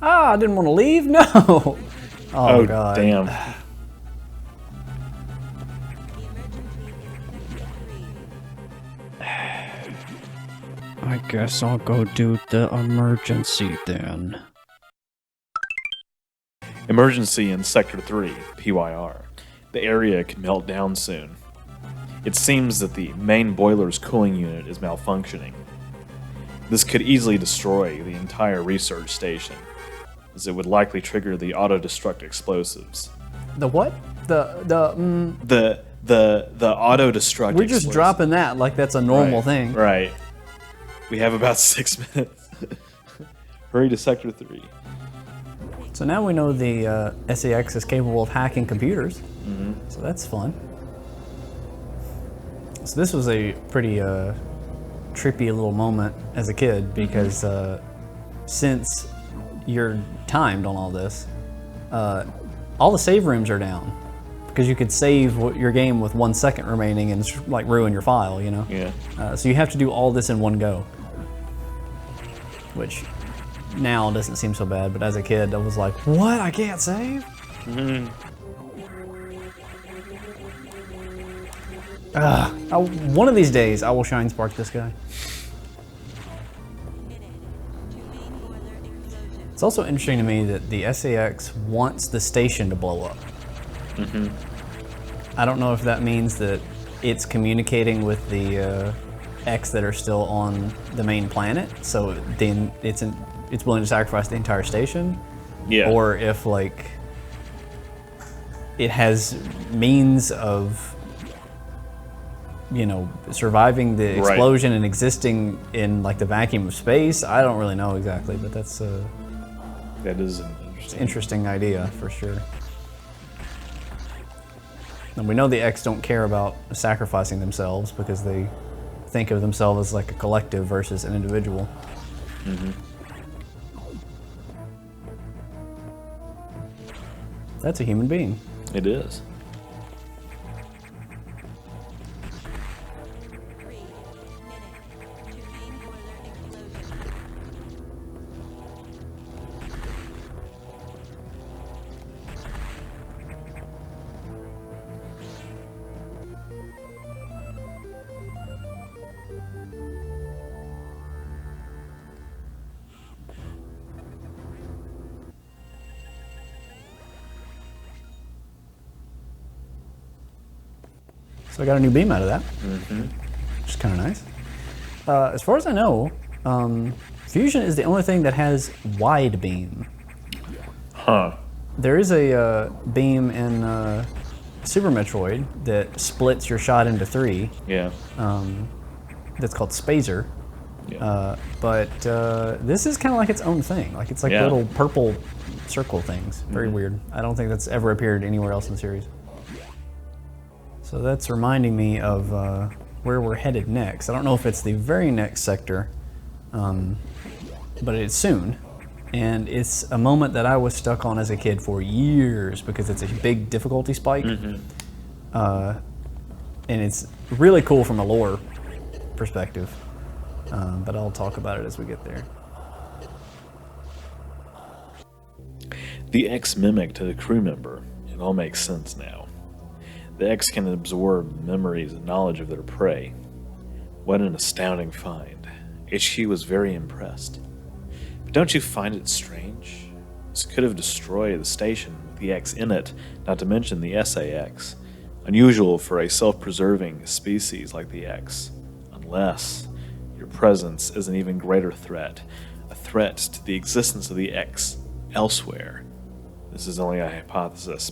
Ah, I didn't want to leave? No! Oh, God. Damn. I guess I'll go do the emergency then. Emergency in Sector 3, PYR. The area could melt down soon. It seems that the main boiler's cooling unit is malfunctioning. This could easily destroy the entire research station, as it would likely trigger the auto-destruct explosives. The what? The auto-destruct We're just dropping that like that's a normal thing. Right. We have about 6 minutes. Hurry to Sector 3. So now we know the SAX is capable of hacking computers. So that's fun. So this was a pretty trippy little moment as a kid because since you're timed on all this, all the save rooms are down because you could save your game with 1 second remaining and like ruin your file, you know? Yeah. So you have to do all this in one go, which now doesn't seem so bad, but as a kid I was like, what? I can't save? One of these days I will shine spark this guy. It's also interesting to me that the SAX wants the station to blow up. I don't know if that means that it's communicating with the X that are still on the main planet, so then it's willing to sacrifice the entire station. Yeah. Or if like it has means of, you know, surviving the explosion and existing in like the vacuum of space. I don't really know exactly, but that's that is an interesting idea for sure. And we know the X don't care about sacrificing themselves because they think of themselves as like a collective versus an individual. That's a human being. It is. So I got a new beam out of that, which is kind of nice. As far as I know, Fusion is the only thing that has wide beam. Huh. There is a beam in Super Metroid that splits your shot into 3. Yeah. That's called Spazer. Yeah. But this is kind of like its own thing. Like it's like little purple circle things. Very weird. I don't think that's ever appeared anywhere else in the series. So that's reminding me of where we're headed next. I don't know if it's the very next sector, but it's soon. And it's a moment that I was stuck on as a kid for years because it's a big difficulty spike. And it's really cool from a lore perspective. But I'll talk about it as we get there. The X mimicked a crew member. It all makes sense now. The X can absorb memories and knowledge of their prey. What an astounding find. HQ was very impressed. But don't you find it strange? This could have destroyed the station with the X in it, not to mention the SAX. Unusual for a self-preserving species like the X. Unless your presence is an even greater threat. A threat to the existence of the X elsewhere. This is only a hypothesis.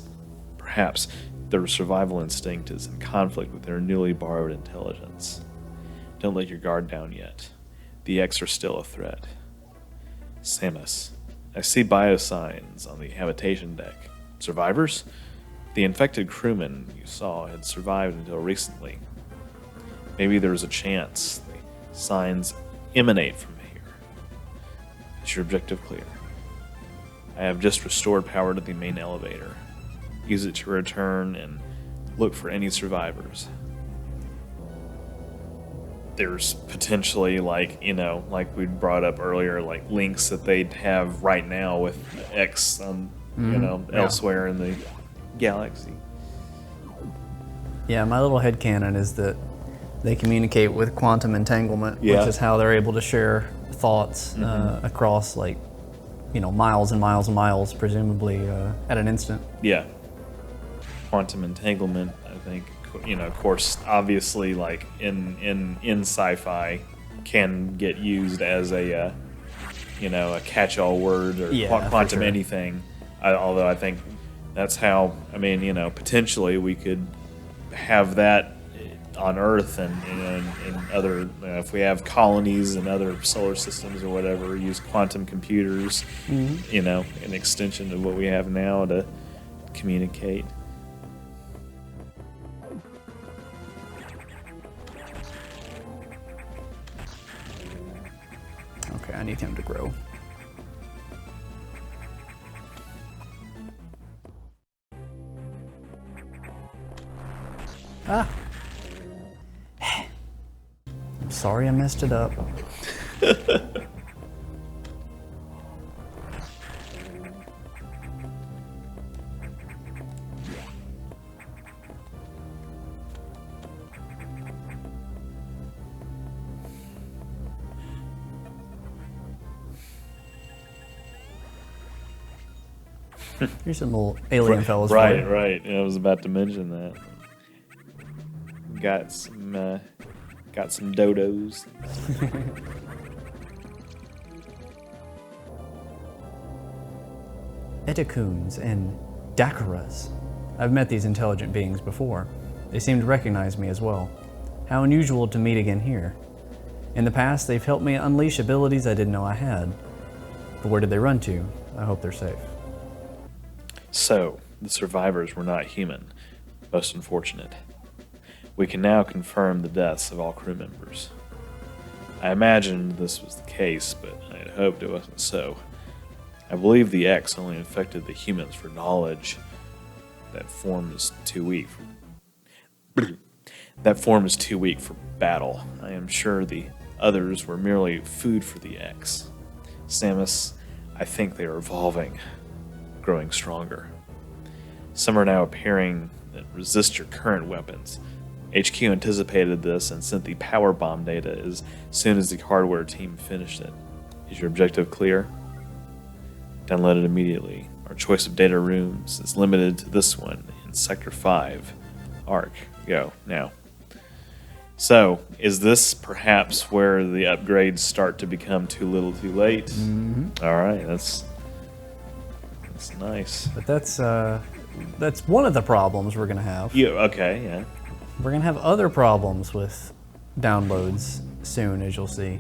Perhaps their survival instinct is in conflict with their newly borrowed intelligence. Don't let your guard down yet. The X are still a threat. Samus, I see biosigns on the habitation deck. Survivors? The infected crewmen you saw had survived until recently. Maybe there's a chance the signs emanate from here. Is your objective clear? I have just restored power to the main elevator. Use it to return and look for any survivors. there's potentially, like, like we brought up earlier, like links that they'd have right now with X on, elsewhere in the galaxy. Yeah, my little headcanon is that they communicate with quantum entanglement, Yeah. which is how they're able to share thoughts across, like, miles and miles and miles, presumably at an instant. Yeah. Quantum entanglement, I think, of course, obviously, like in sci-fi, can get used as a catch-all word or quantum anything. Although I think that's how, potentially we could have that on Earth and other, if we have colonies and other solar systems or whatever, use quantum computers, an extension of what we have now to communicate. Okay, I need him to grow. Ah! I'm sorry I messed it up. Here's some little alien fellas. Right. I was about to mention that. Got some dodos. Etacoons and Dakaras. I've met these intelligent beings before. They seem to recognize me as well. How unusual to meet again here. In the past, they've helped me unleash abilities I didn't know I had. But where did they run to? I hope they're safe. So, the survivors were not human. Most unfortunate. We can now confirm the deaths of all crew members. I imagined this was the case, but I had hoped it wasn't so. I believe the X only infected the humans for knowledge. That form is too weak for battle. I am sure the others were merely food for the X. Samus, I think they are evolving, growing stronger. Some are now appearing that resist your current weapons. HQ anticipated this and sent the power bomb data as soon as the hardware team finished it. Is your objective clear? Download it immediately. Our choice of data rooms is limited to this one in Sector 5. ARC. Go, now. So, is this perhaps where the upgrades start to become too little too late? Alright, that's nice. But that's one of the problems we're going to have. Yeah, okay, yeah. We're going to have other problems with downloads soon, as you'll see.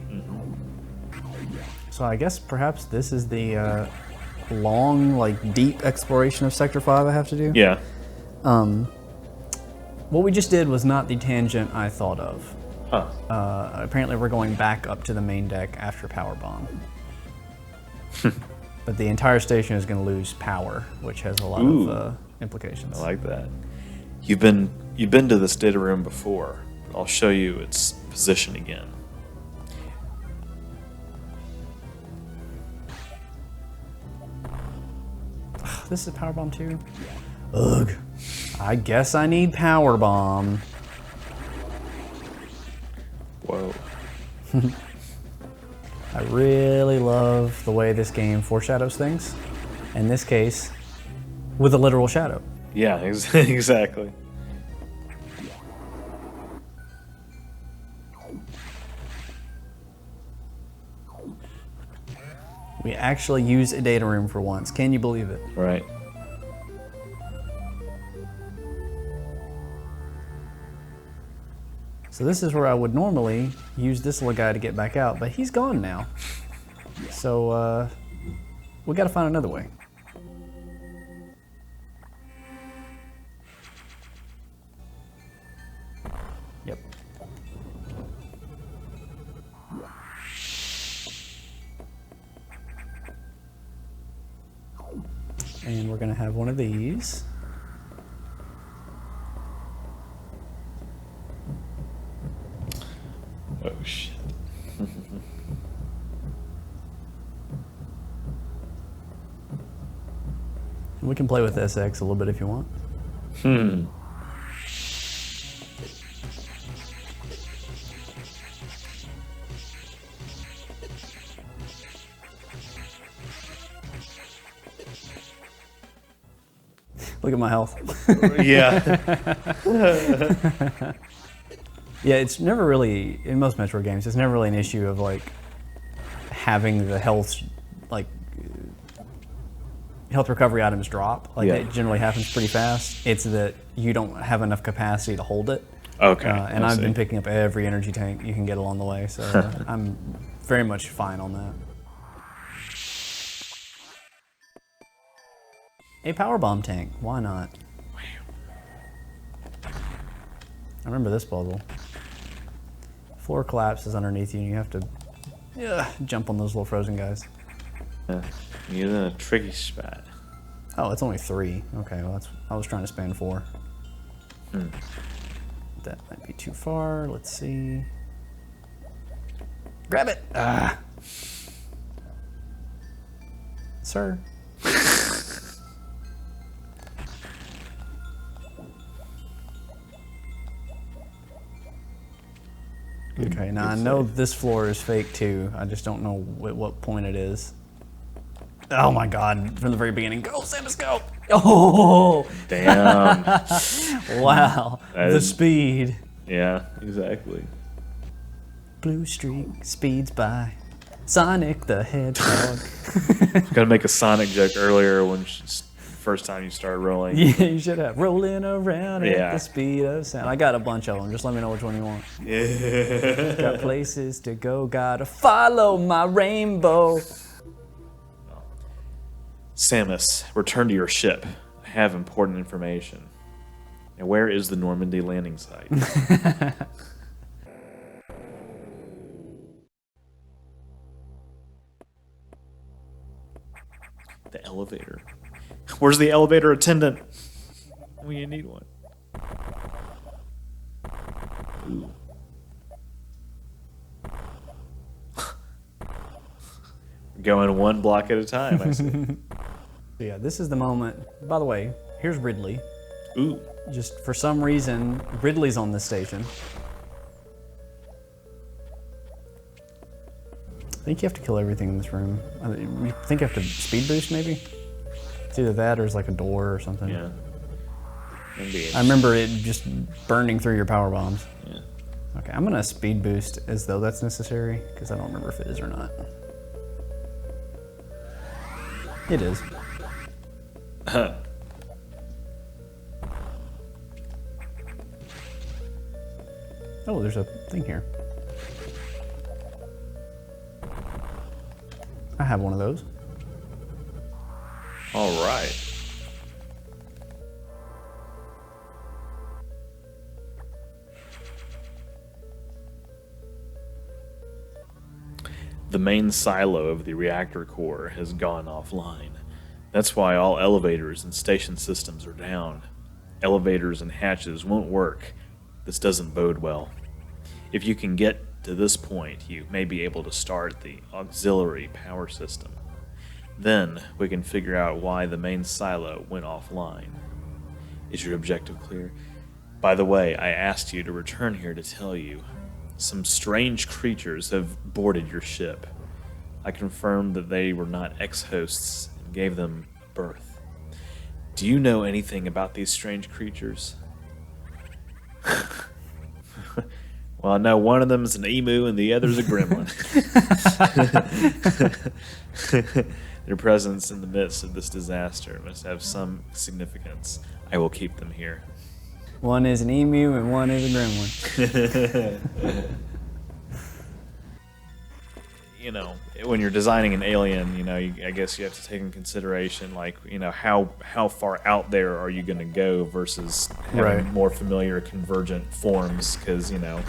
So I guess perhaps this is the long, like, deep exploration of Sector 5 I have to do? Yeah. What we just did was not the tangent I thought of. Huh. Apparently we're going back up to the main deck after Power Bomb. But the entire station is going to lose power, which has a lot of implications. I like that. You've been to this data room before. I'll show you its position again. This is Power Bomb 2? Ugh. I guess I need Power Bomb. Whoa. I really love the way this game foreshadows things. In this case, with a literal shadow. Yeah, exactly. We actually use a data room for once. Can you believe it? Right. So this is where I would normally use this little guy to get back out, but he's gone now. So we gotta find another way. Yep. And we're gonna have one of these. We can play with SX a little bit if you want. Look at my health. Yeah. Yeah, it's never really, in most Metroid games, it's never really an issue of like having the health, like health recovery items drop. Like that generally happens pretty fast. It's that you don't have enough capacity to hold it. Okay. And I've been picking up every energy tank you can get along the way, so I'm very much fine on that. A power bomb tank, why not? I remember this puzzle. Floor collapses underneath you and you have to jump on those little frozen guys. You're in a tricky spot. Oh, it's only 3. Okay, well I was trying to span 4. That might be too far. Let's see. Grab it! Ah! Sir. Okay, now I know this floor is fake too. I just don't know at what point it is. Oh my god, from the very beginning. Go, Samus, go! Oh! Damn. Wow, the speed. Yeah, exactly. Blue streak speeds by. Sonic the Hedgehog. Gotta make a Sonic joke earlier when first time you start rolling. Yeah, you should have. Rolling around at the speed of sound. I got a bunch of them. Just let me know which one you want. Yeah. Got places to go. Gotta follow my rainbow. Samus, return to your ship. I have important information. And where is the Normandy landing site? The elevator. Where's the elevator attendant? We need one. Ooh. Going one block at a time, I see. Yeah, this is the moment. By the way, here's Ridley. Ooh. Just for some reason, Ridley's on this station. I think you have to kill everything in this room. You think you have to speed boost, maybe? It's either that or it's like a door or something. Yeah. I remember it just burning through your power bombs. Yeah. Okay, I'm gonna speed boost as though that's necessary, because I don't remember if it is or not. It is. Oh, there's a thing here. I have one of those. All right. The main silo of the reactor core has gone offline. That's why all elevators and station systems are down. Elevators and hatches won't work. This doesn't bode well. If you can get to this point, you may be able to start the auxiliary power system. Then we can figure out why the main silo went offline. Is your objective clear? By the way, I asked you to return here to tell you. Some strange creatures have boarded your ship. I confirmed that they were not ex-hosts and gave them birth. Do you know anything about these strange creatures? Well, I know one of them is an emu and the other's a gremlin. Their presence in the midst of this disaster must have some significance. I will keep them here. One is an emu and one is a gremlin. You know, when you're designing an alien, you know, I guess you have to take in consideration, like, you know, how far out there are you going to go versus having more familiar convergent forms? Because, you know,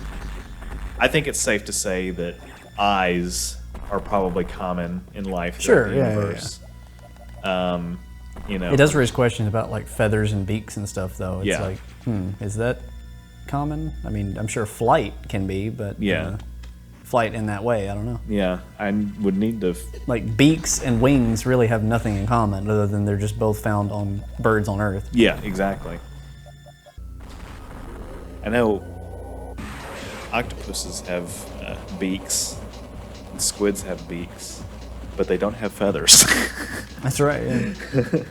I think it's safe to say that eyes are probably common in life throughout the universe. You know, it does raise questions about like feathers and beaks and stuff, though. It's like, is that common? I mean, I'm sure flight can be, but flight in that way. I don't know. Yeah, I would need to. Like beaks and wings really have nothing in common other than they're just both found on birds on Earth. Yeah, exactly. I know octopuses have beaks, and squids have beaks, but they don't have feathers. That's right. Yeah.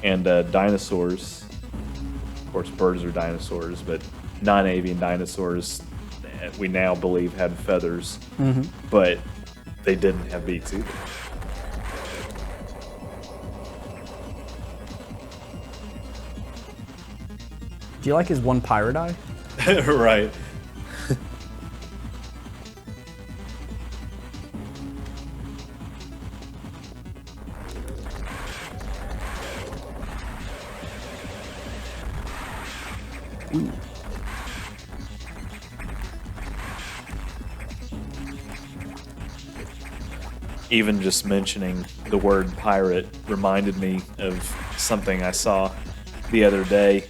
And dinosaurs, of course, birds are dinosaurs, but non-avian dinosaurs, we now believe had feathers, but they didn't have beaks either. Do you like his one pirate eye? Right. Ooh. Even just mentioning the word pirate reminded me of something I saw the other day,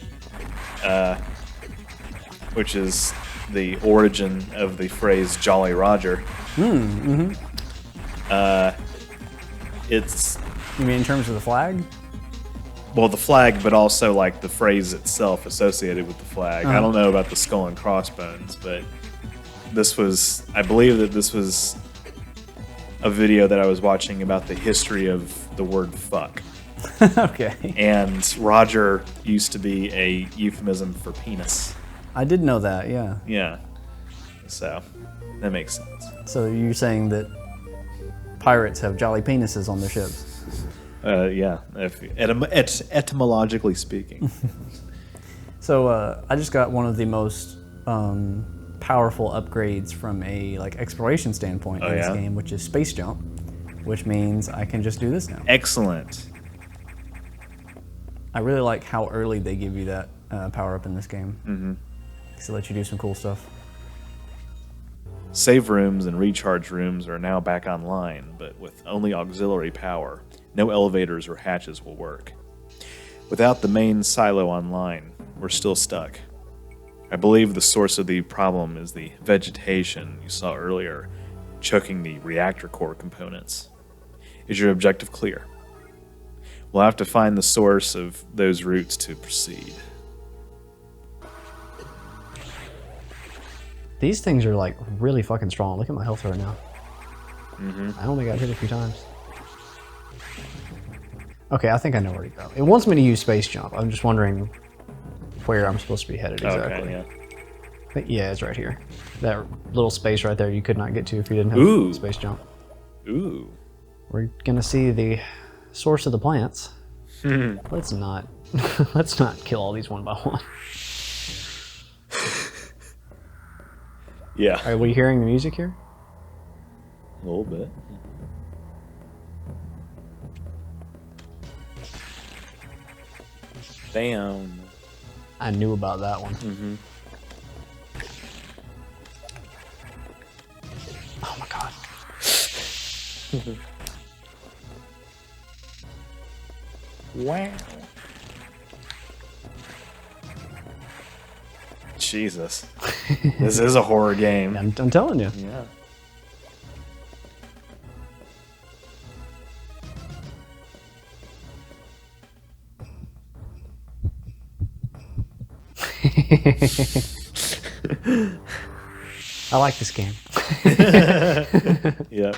which is the origin of the phrase Jolly Roger. It's, You mean in terms of the flag? well, the flag, but also like the phrase itself associated with the flag. I don't know about the skull and crossbones, but I believe that this was a video that I was watching about the history of the word fuck. Okay. And Roger used to be a euphemism for penis. I did know that, yeah. Yeah. So, that makes sense. So you're saying that pirates have jolly penises on their ships? Yeah, etymologically speaking. So I just got one of the most powerful upgrades from a exploration standpoint in this game, which is space jump, which means I can just do this now. Excellent. I really like how early they give you that power up in this game. Because it lets you do some cool stuff. Save rooms and recharge rooms are now back online, but with only auxiliary power. No elevators or hatches will work. Without the main silo online, we're still stuck. I believe the source of the problem is the vegetation you saw earlier, choking the reactor core components. Is your objective clear? We'll have to find the source of those roots to proceed. These things are really fucking strong. Look at my health right now. I only got hit a few times. Okay, I think I know where to go. It wants me to use space jump. I'm just wondering where I'm supposed to be headed exactly. Okay, yeah. Yeah, it's right here. That little space right there you could not get to if you didn't have space jump. Ooh. We're gonna see the source of the plants. Let's not kill all these one by one. Yeah. Are we hearing the music here? A little bit. Damn. I knew about that one. Oh my god. Wow. Jesus. This is a horror game. I'm telling you. Yeah. I like this game. Yep.